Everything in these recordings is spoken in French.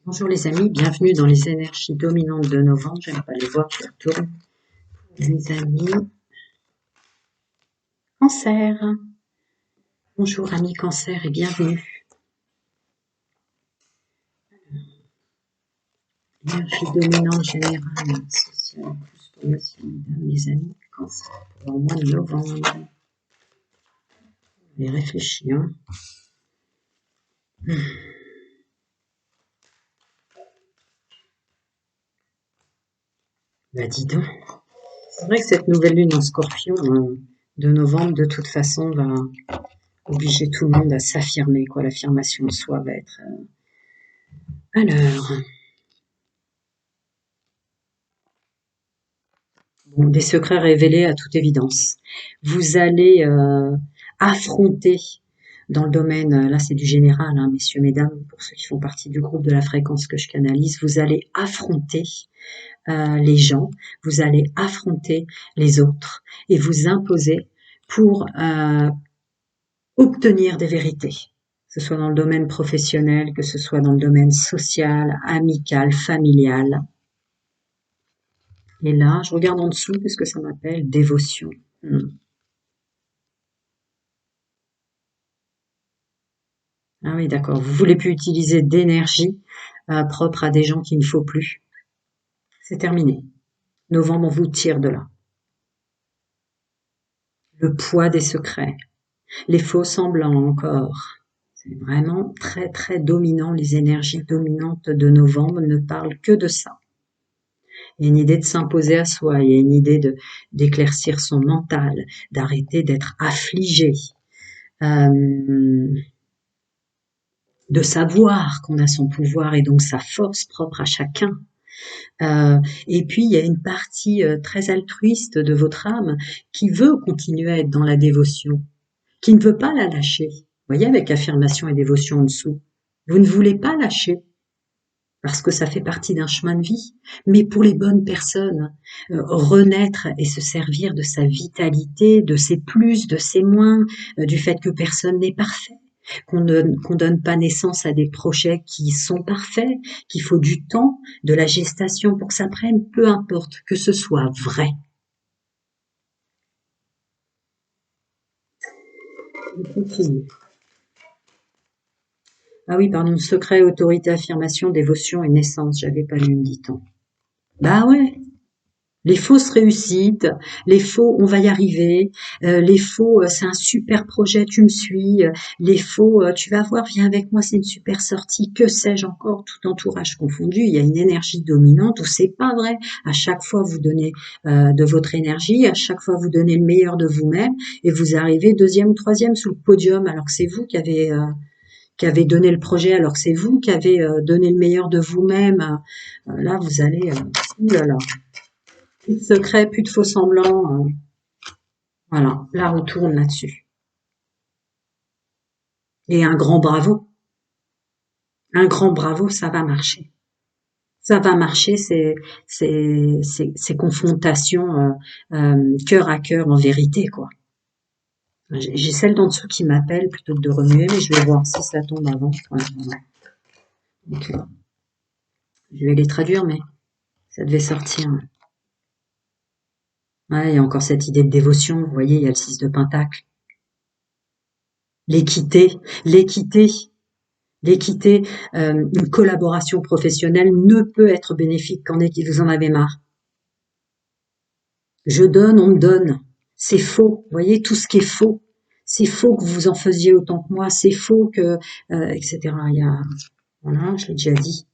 Bonjour les amis, bienvenue dans les énergies dominantes de novembre. Je n'aime pas les voir, je retourne. Les amis, Cancer. Bonjour amis Cancer et bienvenue. Énergie dominante générale, sociale, plus pour monsieur, mesdames, les amis Cancer, pour le mois de novembre. Je vais réfléchir. Bah dis donc. C'est vrai que cette nouvelle lune en Scorpion de novembre, de toute façon, va obliger tout le monde à s'affirmer, quoi. L'affirmation de soi va être... Alors, bon, des secrets révélés à toute évidence. Vous allez affronter dans le domaine, là c'est du général, hein, messieurs, mesdames, pour ceux qui font partie du groupe de la fréquence que je canalise, vous allez affronter les gens, vous allez affronter les autres et vous imposer pour obtenir des vérités, que ce soit dans le domaine professionnel, que ce soit dans le domaine social, amical, familial. Et là, je regarde en dessous parce que ça m'appelle dévotion. Ah oui, d'accord. Vous voulez plus utiliser d'énergie propre à des gens qu'il ne faut plus. C'est terminé. Novembre, on vous tire de là. Le poids des secrets. Les faux semblants encore. C'est vraiment très très dominant. Les énergies dominantes de novembre ne parlent que de ça. Il y a une idée de s'imposer à soi. Il y a une idée d'éclaircir son mental, d'arrêter d'être affligé. De savoir qu'on a son pouvoir et donc sa force propre à chacun. Et puis, il y a une partie très altruiste de votre âme qui veut continuer à être dans la dévotion, qui ne veut pas la lâcher. Vous voyez, avec affirmation et dévotion en dessous. Vous ne voulez pas lâcher parce que ça fait partie d'un chemin de vie. Mais pour les bonnes personnes, renaître et se servir de sa vitalité, de ses plus, de ses moins, du fait que personne n'est parfait. Qu'on donne pas naissance à des projets qui sont parfaits, qu'il faut du temps, de la gestation pour que ça prenne, peu importe, que ce soit vrai. Je continue. Ah oui, pardon, secret, autorité, affirmation, dévotion et naissance, j'avais pas lu, me dit-on. Bah ouais. Les fausses réussites, les faux on va y arriver, les faux c'est un super projet, tu me suis, les faux tu vas voir, viens avec moi, c'est une super sortie, que sais-je encore, tout entourage confondu, il y a une énergie dominante où c'est pas vrai. À chaque fois vous donnez de votre énergie, à chaque fois vous donnez le meilleur de vous-même et vous arrivez deuxième ou troisième sous le podium alors que c'est vous qui avez donné le projet, alors que c'est vous qui avez donné le meilleur de vous-même. Là vous allez, ouh là là. Plus de secret, plus de faux semblants. Voilà, la roue tourne là-dessus. Et un grand bravo. Un grand bravo, ça va marcher. Ça va marcher, ces confrontations cœur à cœur en vérité, quoi. J'ai celle d'en dessous qui m'appelle plutôt que de remuer, mais je vais voir si ça tombe avant. Ouais, voilà. Donc, je vais les traduire, mais ça devait sortir. Ouais, il y a encore cette idée de dévotion. Vous voyez, il y a le 6 de Pentacle. L'équité, l'équité. L'équité, une collaboration professionnelle ne peut être bénéfique qu'en équipe. Vous en avez marre. Je donne, on me donne. C'est faux. Vous voyez, tout ce qui est faux. C'est faux que vous en faisiez autant que moi. C'est faux que, etc. Il y a, voilà, je l'ai déjà dit.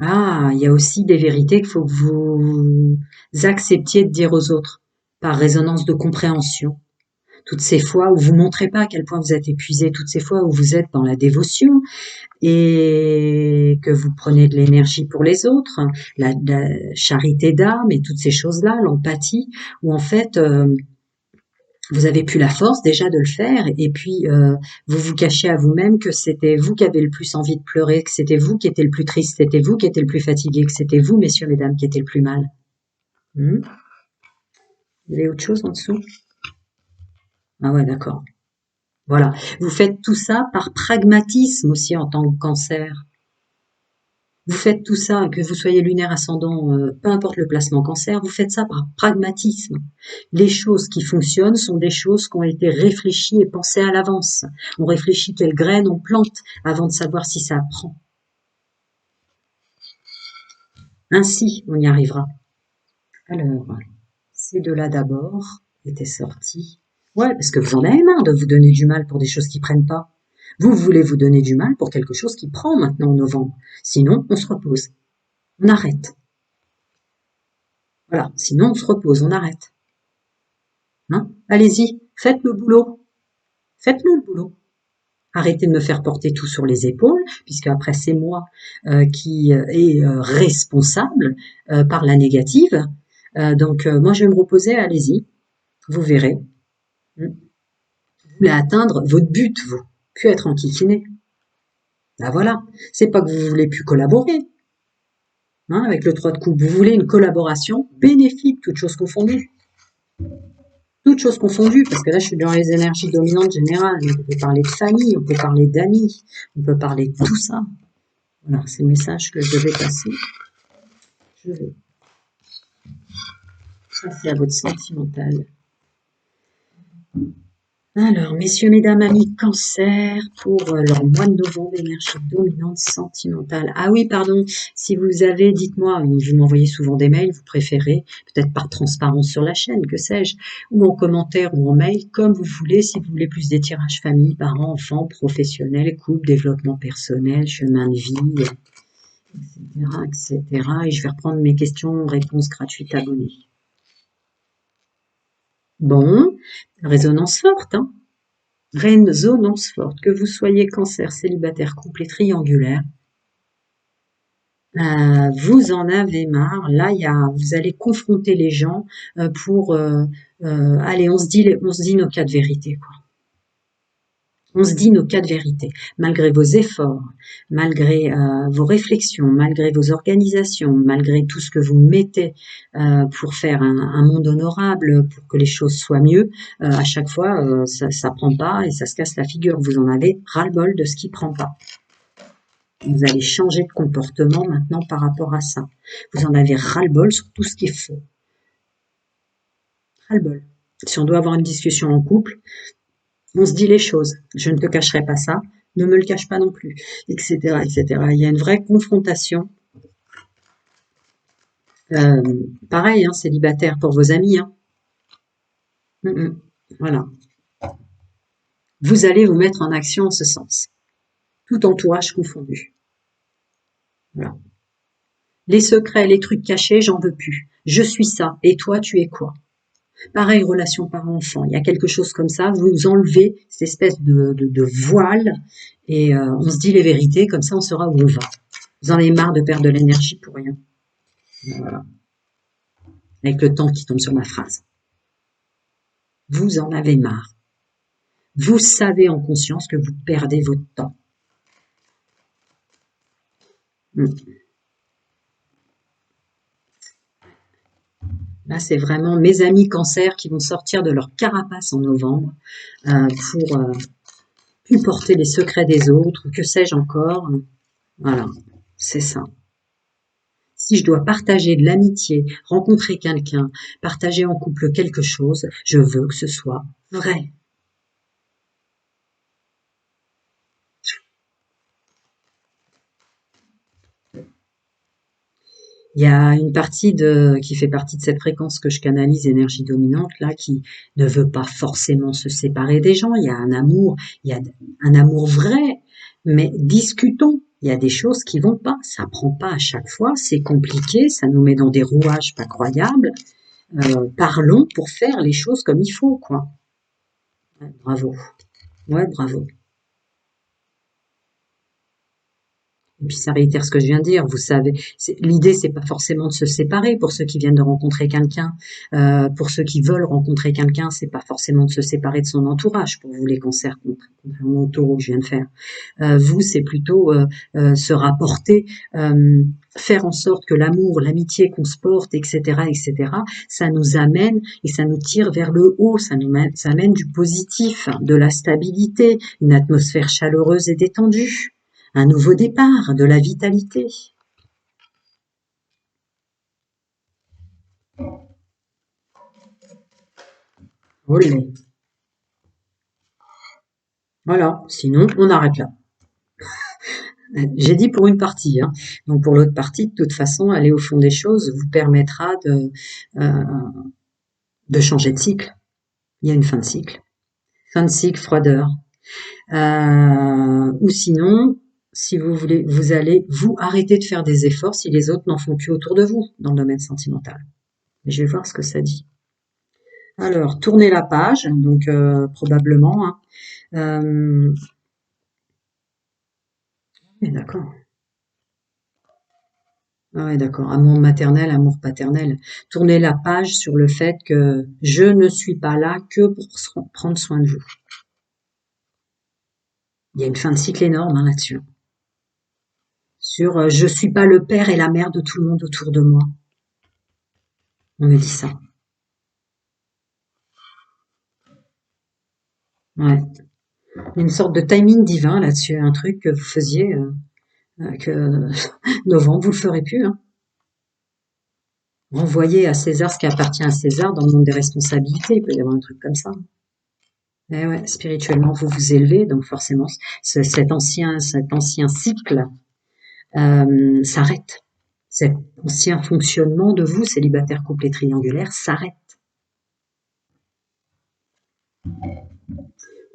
Ah, il y a aussi des vérités qu'il faut que vous acceptiez de dire aux autres par résonance de compréhension. Toutes ces fois où vous montrez pas à quel point vous êtes épuisé, toutes ces fois où vous êtes dans la dévotion, et que vous prenez de l'énergie pour les autres, la charité d'âme et toutes ces choses-là, l'empathie, où en fait vous avez plus la force déjà de le faire, et puis vous vous cachez à vous-même que c'était vous qui avez le plus envie de pleurer, que c'était vous qui étiez le plus triste, c'était vous qui étiez le plus fatigué, que c'était vous, messieurs, mesdames, qui étiez le plus mal. Vous avez autre chose en dessous? Ah ouais, d'accord. Voilà. Vous faites tout ça par pragmatisme aussi en tant que Cancer. Vous faites tout ça, que vous soyez lunaire, ascendant, peu importe le placement Cancer, vous faites ça par pragmatisme. Les choses qui fonctionnent sont des choses qui ont été réfléchies et pensées à l'avance. On réfléchit quelles graines on plante avant de savoir si ça prend. Ainsi, on y arrivera. Alors, ces deux-là d'abord étaient sortis. Ouais, parce que vous en avez marre de vous donner du mal pour des choses qui prennent pas. Vous voulez vous donner du mal pour quelque chose qui prend maintenant en novembre. Sinon, on se repose. On arrête. Voilà. Sinon, on se repose, on arrête. Hein? Allez-y, faites le boulot. Faites-le le boulot. Arrêtez de me faire porter tout sur les épaules, puisque après c'est moi qui est responsable par la négative. Donc moi je vais me reposer, allez-y, vous verrez. Vous voulez atteindre votre but, vous, plus être enquiquiné. Ben voilà, c'est pas que vous voulez plus collaborer hein, avec le 3 de coupe, vous voulez une collaboration bénéfique, toutes choses confondues. Toutes choses confondues, parce que là je suis dans les énergies dominantes générales, on peut parler de famille, on peut parler d'amis, on peut parler de tout ça. Voilà, c'est le message que je devais passer. Je vais passer à votre sentimental. Alors, messieurs, mesdames, amis, Cancer, pour leur mois de novembre, énergie dominante sentimentale. Ah oui, pardon, si vous avez, dites-moi, vous m'envoyez souvent des mails, vous préférez, peut-être par transparence sur la chaîne, que sais-je, ou en commentaire ou en mail, comme vous voulez, si vous voulez plus des tirages famille, parents, enfants, professionnels, couple, développement personnel, chemin de vie, etc., etc. Et je vais reprendre mes questions, réponses gratuites abonnés. Bon, résonance forte, hein. Résonance forte, que vous soyez Cancer, célibataire, couple et triangulaire, vous en avez marre. Là, vous allez confronter les gens pour, allez, on se dit nos cas de vérité, quoi. On se dit nos cas de vérité, malgré vos efforts, malgré vos réflexions, malgré vos organisations, malgré tout ce que vous mettez pour faire un monde honorable, pour que les choses soient mieux, à chaque fois ça prend pas et ça se casse la figure. Vous en avez ras-le-bol de ce qui prend pas. Vous allez changer de comportement maintenant par rapport à ça. Vous en avez ras-le-bol sur tout ce qui est faux. Ras-le-bol. Si on doit avoir une discussion en couple, on se dit les choses. Je ne te cacherai pas ça, ne me le cache pas non plus, etc., etc. Il y a une vraie confrontation. Pareil, hein, célibataire pour vos amis. Hein. Voilà. Vous allez vous mettre en action en ce sens. Tout entourage confondu. Voilà. Les secrets, les trucs cachés, j'en veux plus. Je suis ça. Et toi, tu es quoi? Pareil, relation parent-enfant. Il y a quelque chose comme ça. Vous enlevez cette espèce de voile et on se dit les vérités. Comme ça, on saura où on va. Vous en avez marre de perdre de l'énergie pour rien. Voilà. Avec le temps qui tombe sur ma phrase. Vous en avez marre. Vous savez en conscience que vous perdez votre temps. Là, c'est vraiment mes amis Cancer qui vont sortir de leur carapace en novembre pour plus porter les secrets des autres, que sais-je encore. Voilà, c'est ça. Si je dois partager de l'amitié, rencontrer quelqu'un, partager en couple quelque chose, je veux que ce soit vrai. Il y a une partie qui fait partie de cette fréquence que je canalise, énergie dominante, là, qui ne veut pas forcément se séparer des gens. Il y a un amour vrai, mais discutons. Il y a des choses qui vont pas. Ça prend pas à chaque fois. C'est compliqué. Ça nous met dans des rouages pas croyables. Parlons pour faire les choses comme il faut, quoi. Ouais, bravo. Ouais, bravo. Et puis ça réitère ce que je viens de dire. Vous savez, l'idée c'est pas forcément de se séparer pour ceux qui viennent de rencontrer quelqu'un. Pour ceux qui veulent rencontrer quelqu'un, c'est pas forcément de se séparer de son entourage pour vous les cancers, contrairement au taureau que je viens de faire. Vous, c'est plutôt se rapporter, faire en sorte que l'amour, l'amitié qu'on se porte, etc., ça nous amène et ça nous tire vers le haut, ça amène du positif, de la stabilité, une atmosphère chaleureuse et détendue. Un nouveau départ, de la vitalité. Olé. Voilà, sinon on arrête là. J'ai dit pour une partie, hein. Donc pour l'autre partie, de toute façon, aller au fond des choses vous permettra euh, de changer de cycle. Il y a une fin de cycle. Fin de cycle, froideur. Ou sinon, si vous voulez, vous allez vous arrêter de faire des efforts si les autres n'en font plus autour de vous dans le domaine sentimental. Mais je vais voir ce que ça dit. Alors, tournez la page, donc probablement. Hein. D'accord. Ah ouais, d'accord. Amour maternel, amour paternel. Tournez la page sur le fait que je ne suis pas là que pour prendre soin de vous. Il y a une fin de cycle énorme hein, là-dessus. Sur je suis pas le père et la mère de tout le monde autour de moi. On me dit ça. Ouais. Une sorte de timing divin là-dessus, un truc que vous faisiez, que novembre, vous le ferez plus. Hein. Renvoyer à César ce qui appartient à César dans le monde des responsabilités. Il peut y avoir un truc comme ça. Eh ouais, spirituellement, vous vous élevez, donc forcément, cet ancien cycle s'arrête. Cet ancien fonctionnement de vous, célibataire, couple et triangulaire, s'arrête.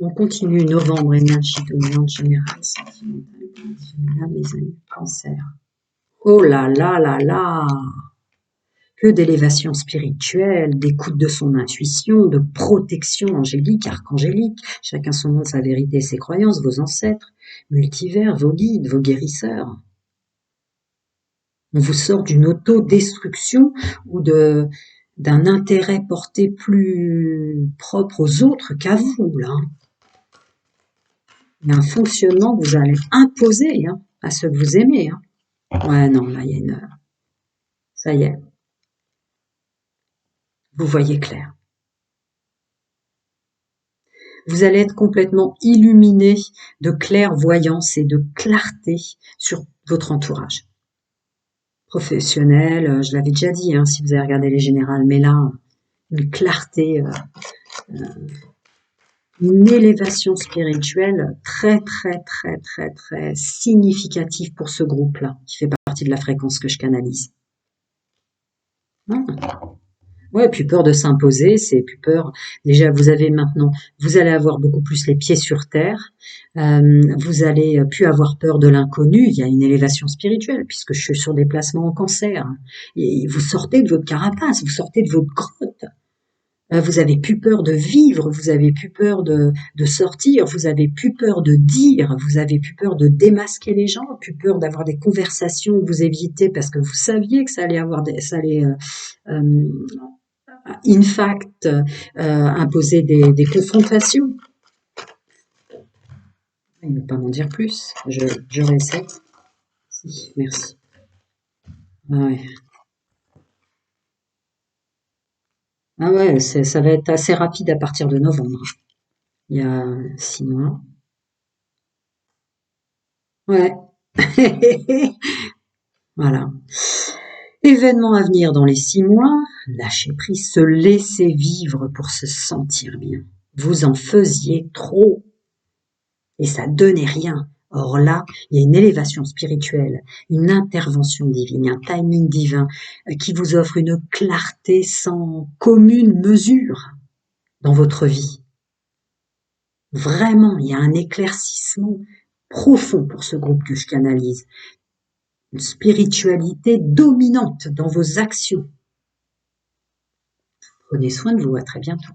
On continue novembre, énergie dominante générale, sentimentale, mes amis, cancer. Oh là là là là! Que d'élévation spirituelle, d'écoute de son intuition, de protection angélique, archangélique, chacun son monde, sa vérité, ses croyances, vos ancêtres, multivers, vos guides, vos guérisseurs. On vous sort d'une autodestruction ou d'un intérêt porté plus propre aux autres qu'à vous, là. Il y a un fonctionnement que vous allez imposer hein, à ceux que vous aimez. Hein. Ouais, non, là, il y a une... Ça y est. Vous voyez clair. Vous allez être complètement illuminé de clairvoyance et de clarté sur votre entourage. Professionnel, je l'avais déjà dit, hein, si vous avez regardé les générales, mais là, une clarté, une élévation spirituelle très, très, très, très, très significative pour ce groupe-là, qui fait partie de la fréquence que je canalise. Ouais, plus peur de s'imposer, c'est plus peur. Déjà, vous allez avoir beaucoup plus les pieds sur terre. Vous allez plus avoir peur de l'inconnu. Il y a une élévation spirituelle puisque je suis sur des placements en cancer. Et vous sortez de votre carapace, vous sortez de votre grotte. Vous avez plus peur de vivre, vous avez plus peur de sortir, vous avez plus peur de dire, vous avez plus peur de démasquer les gens, plus peur d'avoir des conversations que vous évitez parce que vous saviez que ça allait in fact imposer des confrontations. Il ne veut pas m'en dire plus. Je réessaie. Si, merci. Ah ouais. Ah ouais, ça va être assez rapide à partir de novembre. Il y a 6 mois. Ouais. Voilà. Événement à venir dans les 6 mois. Lâcher prise, se laisser vivre pour se sentir bien. Vous en faisiez trop. Et ça donnait rien. Or là, il y a une élévation spirituelle, une intervention divine, un timing divin qui vous offre une clarté sans commune mesure dans votre vie. Vraiment, il y a un éclaircissement profond pour ce groupe que je canalise. Une spiritualité dominante dans vos actions. Prenez soin de vous, à très bientôt.